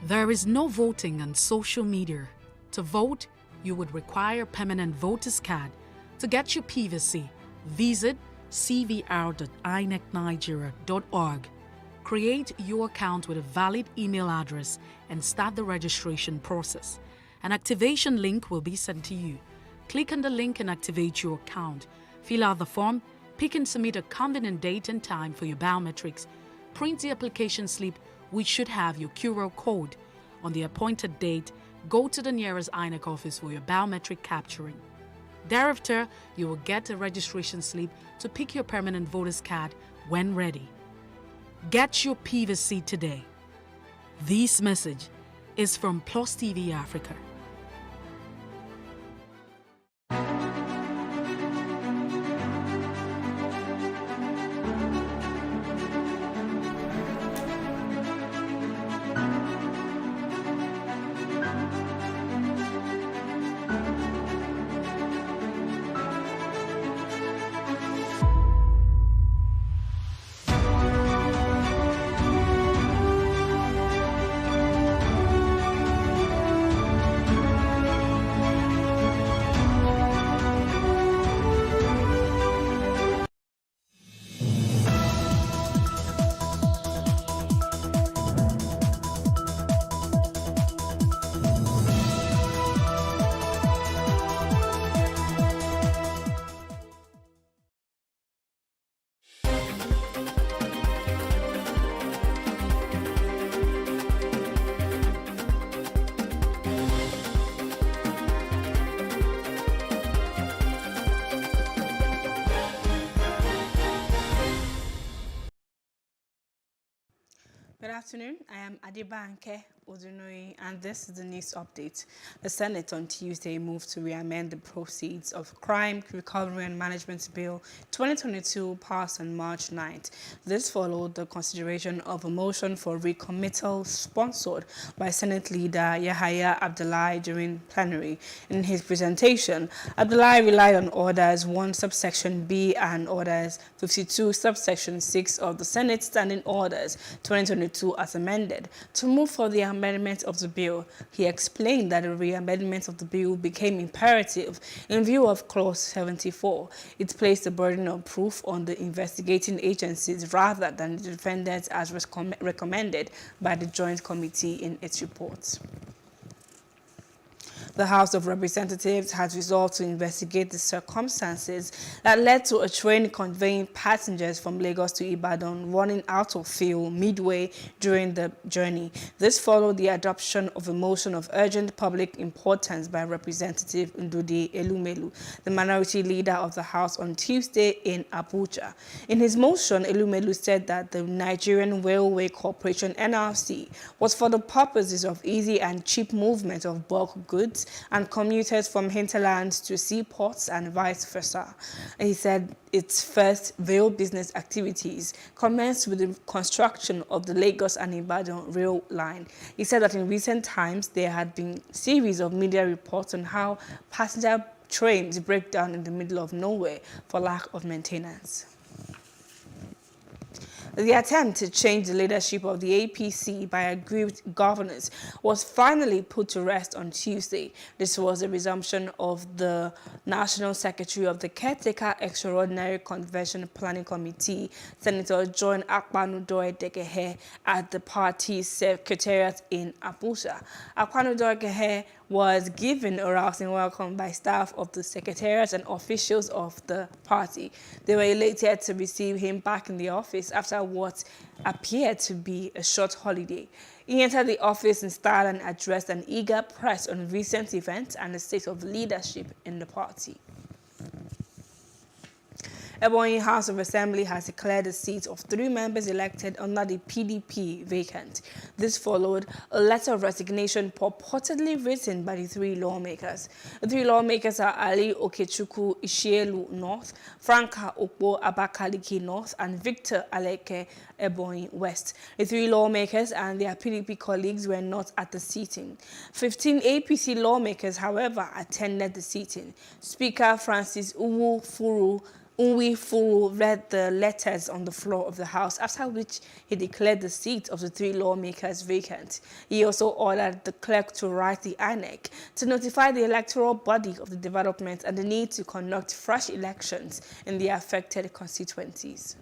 There is no voting on social media. To vote, you would require a permanent voter's card. To get your PVC, visit cvr.inecnigeria.org. Create your account with a valid email address and start the registration process. An activation link will be sent to you. Click on the link and activate your account. Fill out the form, pick and submit a convenient date and time for your biometrics. Print the application slip, which should have your QR code. On the appointed date, go to the nearest INEC office for your biometric capturing. Thereafter, you will get a registration slip to pick your permanent voter's card when ready. Get your PVC today. This message is from PlusTvAfrica. Good afternoon. I am Adibanke Odunoi, and this is the news update. The Senate on Tuesday moved to re-amend the Proceeds of Crime, Recovery and Management Bill 2022 passed on March 9th. This followed the consideration of a motion for recommittal sponsored by Senate leader Yahaya Abdullahi during plenary. In his presentation, Abdullahi relied on Orders 1 subsection B and Orders 52 subsection 6 of the Senate Standing Orders 2022 as amended to move for the amendment of the bill. He explained that the re-amendment of the bill became imperative in view of Clause 74. It placed the burden of proof on the investigating agencies rather than the defendants as recommended by the Joint Committee in its report. The House of Representatives has resolved to investigate the circumstances that led to a train conveying passengers from Lagos to Ibadan running out of fuel midway during the journey. This followed the adoption of a motion of urgent public importance by Representative Ndudi Elumelu, the minority leader of the House, on Tuesday in Abuja. In his motion, Elumelu said that the Nigerian Railway Corporation (NRC) was for the purposes of easy and cheap movement of bulk goods and commuters from hinterlands to seaports and vice versa. He said its first rail business activities commenced with the construction of the Lagos and Ibadan rail line. He said that in recent times there had been a series of media reports on how passenger trains break down in the middle of nowhere for lack of maintenance. The attempt to change the leadership of the APC by aggrieved governors was finally put to rest on Tuesday. This was a resumption of the National Secretary of the Caretaker Extraordinary Convention Planning Committee, Senator John Akpanu-Doye-Dekehe, at the party's secretariat in Abuja. Akpanu-Doye-Dekehe was given a rousing welcome by staff of the secretariat and officials of the party. They were elated to receive him back in the office after what appeared to be a short holiday. He entered the office in style and addressed an eager press on recent events and the state of leadership in the party. Ebonyi House of Assembly has declared the seats of 3 members elected under the PDP vacant. This followed a letter of resignation purportedly written by the 3 lawmakers. The 3 lawmakers are Ali Okechukwu Ishielu North, Franka Okpo Abakaliki North, and Victor Aleke Ebonyi West. The 3 lawmakers and their PDP colleagues were not at the sitting. 15 APC lawmakers, however, attended the sitting. Speaker Francis Unwi Furu read the letters on the floor of the House, after which he declared the seat of the 3 lawmakers vacant. He also ordered the clerk to write the INEC to notify the electoral body of the development and the need to conduct fresh elections in the affected constituencies.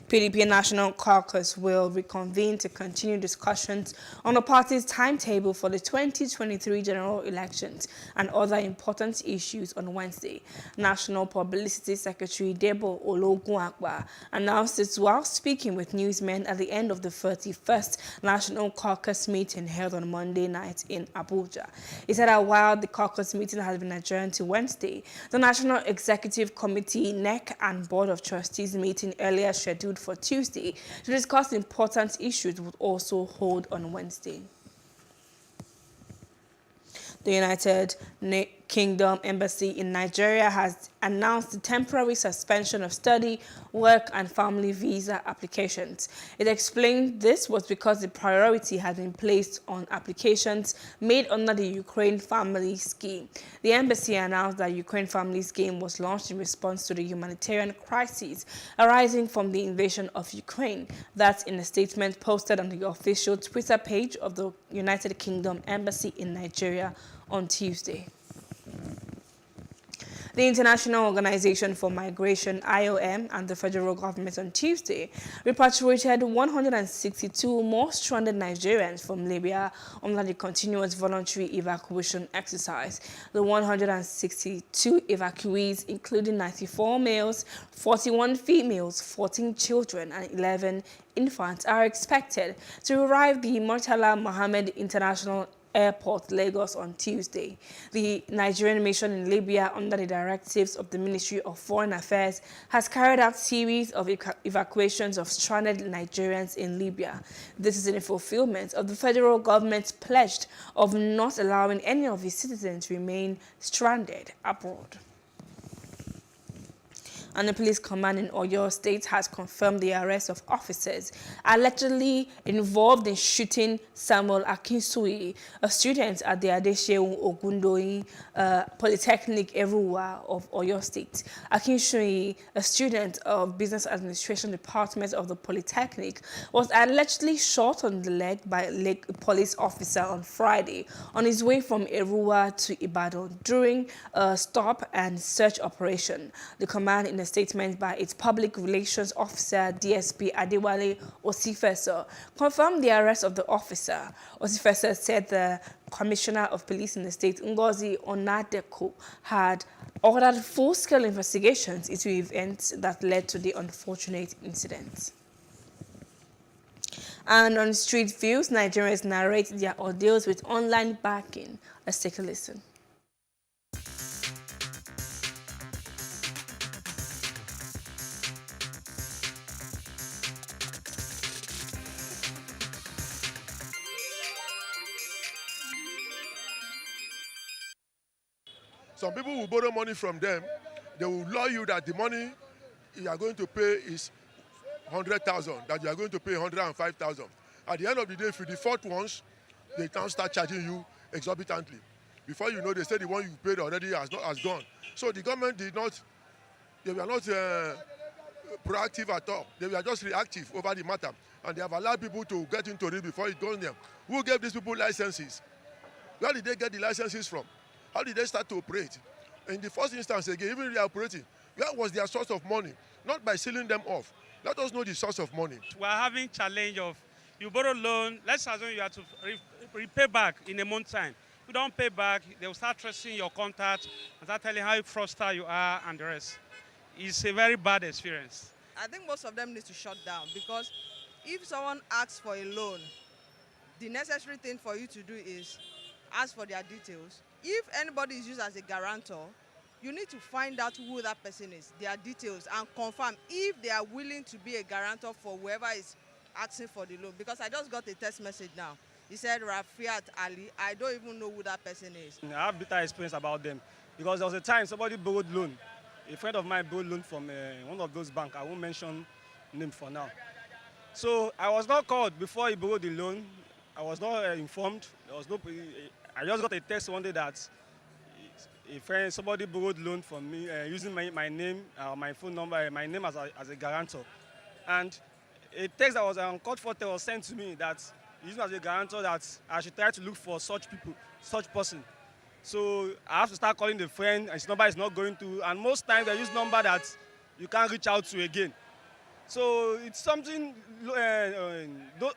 PDP National Caucus will reconvene to continue discussions on the party's timetable for the 2023 general elections and other important issues on Wednesday. National Publicity Secretary Debo Ologunagba announced this while speaking with newsmen at the end of the 31st National Caucus meeting held on Monday night in Abuja. He said that while the caucus meeting has been adjourned to Wednesday, the National Executive Committee, NEC, and Board of Trustees meeting earlier scheduled for Tuesday to discuss important issues would also hold on Wednesday. The United Kingdom Embassy in Nigeria has announced the temporary suspension of study, work, and family visa applications. It explained this was because the priority had been placed on applications made under the Ukraine Family Scheme. The embassy announced that Ukraine Family Scheme was launched in response to the humanitarian crisis arising from the invasion of Ukraine. That's in a statement posted on the official Twitter page of the United Kingdom Embassy in Nigeria on Tuesday. The International Organization for Migration, IOM, and the federal government on Tuesday repatriated 162 more stranded Nigerians from Libya under the continuous voluntary evacuation exercise. The 162 evacuees, including 94 males, 41 females, 14 children, and 11 infants, are expected to arrive the Murtala Mohammed International Airport, Lagos, on Tuesday. The Nigerian mission in Libya, under the directives of the Ministry of Foreign Affairs, has carried out a series of evacuations of stranded Nigerians in Libya. This is in fulfillment of the federal government's pledge of not allowing any of its citizens to remain stranded abroad. And the police command in Oyo State has confirmed the arrest of officers allegedly involved in shooting Samuel Akinsui, a student at the Adesheun Ogundoyin Polytechnic Eruwa of Oyo State. Akinsui, a student of Business Administration Department of the Polytechnic, was allegedly shot on the leg by a police officer on Friday on his way from Eruwa to Ibadan during a stop and search operation. The command, in a statement by its public relations officer, DSP Adewale Osifeso, confirmed the arrest of the officer. Osifeso said the Commissioner of Police in the state, Ngozi Onadeko, had ordered full-scale investigations into events that led to the unfortunate incident. And on Street Views, Nigerians narrate their ordeals with online banking. Let's take a listen. Some people will borrow money from them. They will lure you that the money you are going to pay is 100,000, that you are going to pay 105,000. At the end of the day, if you default once, they can start charging you exorbitantly. Before you know, they say the one you paid already has gone. So the government they were not proactive at all. They were just reactive over the matter. And they have allowed people to get into it before it goes them. Who gave these people licenses? Where did they get the licenses from? How did they start to operate? In the first instance, again, even if they are operating, where was their source of money? Not by selling them off. Let us know the source of money. We are having challenge of you borrow loan, let's assume you have to repay back in a month's time. If you don't pay back, they will start tracing your contact and start telling how fraudster you are and the rest. It's a very bad experience. I think most of them need to shut down because if someone asks for a loan, the necessary thing for you to do is ask for their details. If anybody is used as a guarantor, you need to find out who that person is, their details, and confirm if they are willing to be a guarantor for whoever is asking for the loan. Because I just got a text message now. He said Rafiat Ali. I don't even know who that person is. I have bitter experience about them because there was a time somebody borrowed loan. A friend of mine borrowed loan from one of those banks. I won't mention name for now. So I was not called before he borrowed the loan. I was not informed. There was no. I just got a text one day that somebody borrowed loan from me using my name, my phone number, my name as a guarantor, and a text that was uncalled for was sent to me that using as a guarantor that I should try to look for such people, such person. So I have to start calling the friend, and his number is not going to, and most times they use number that you can't reach out to again. So it's something,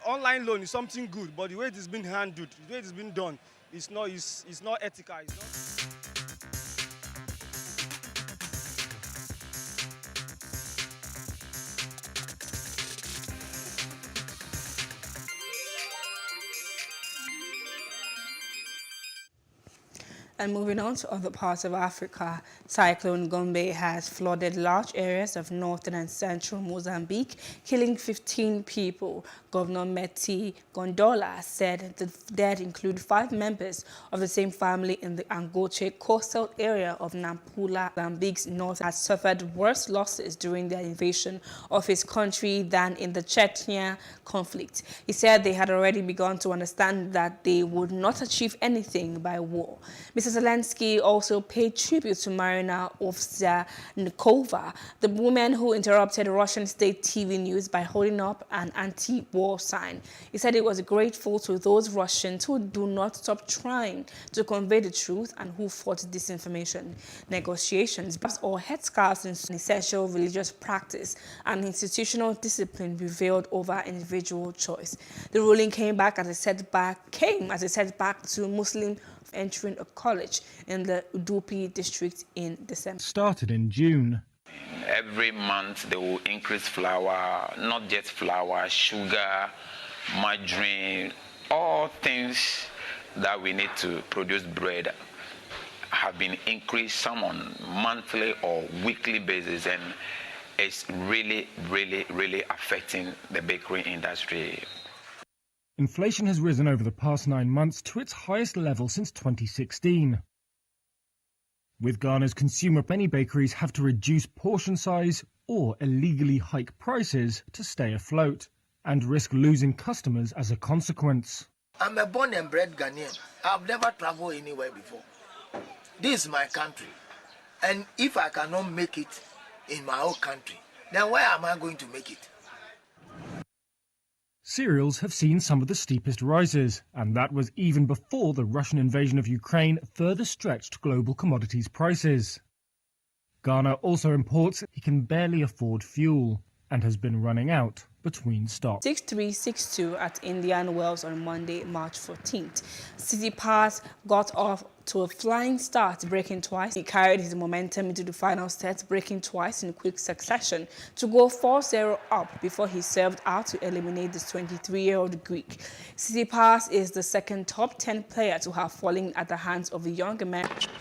online loan is something good, but the way it is being handled, the way it is being done, it's not ethical. It's not. And moving on to other parts of Africa, Cyclone Gombe has flooded large areas of northern and central Mozambique, killing 15 people. Governor Meti Gondola said the dead include 5 members of the same family in the Angoche coastal area of Nampula. Mozambique's north has suffered worse losses during the invasion of his country than in the Chechnya conflict. He said they had already begun to understand that they would not achieve anything by war. Mr. Zelensky also paid tribute to Marina Ovsyannikova, the woman who interrupted Russian state TV news by holding up an anti-war sign. He said he was grateful to those Russians who do not stop trying to convey the truth and who fought disinformation. Negotiations or headscarves in essential religious practice and institutional discipline prevailed over individual choice. The ruling came as a setback to Muslim entering a college in the Udupi district in December. Started in June. Every month they will increase flour, not just flour, sugar, margarine, all things that we need to produce bread have been increased, some on monthly or weekly basis, and it's really affecting the bakery industry. Inflation has risen over the past 9 months to its highest level since 2016. With Ghana's consumer, many bakeries have to reduce portion size or illegally hike prices to stay afloat and risk losing customers as a consequence. I'm a born and bred Ghanaian. I've never traveled anywhere before. This is my country. And if I cannot make it in my own country, then where am I going to make it? Cereals have seen some of the steepest rises, and that was even before the Russian invasion of Ukraine further stretched global commodities prices. Ghana also imports it can barely afford fuel and has been running out between stocks. 6362 at Indian Wells on Monday, March 14th. City Pass got off to a flying start, breaking twice. He carried his momentum into the final set, breaking twice in quick succession to go 4-0 up before he served out to eliminate this 23-year-old Greek. City Pass is the second top 10 player to have fallen at the hands of the young American.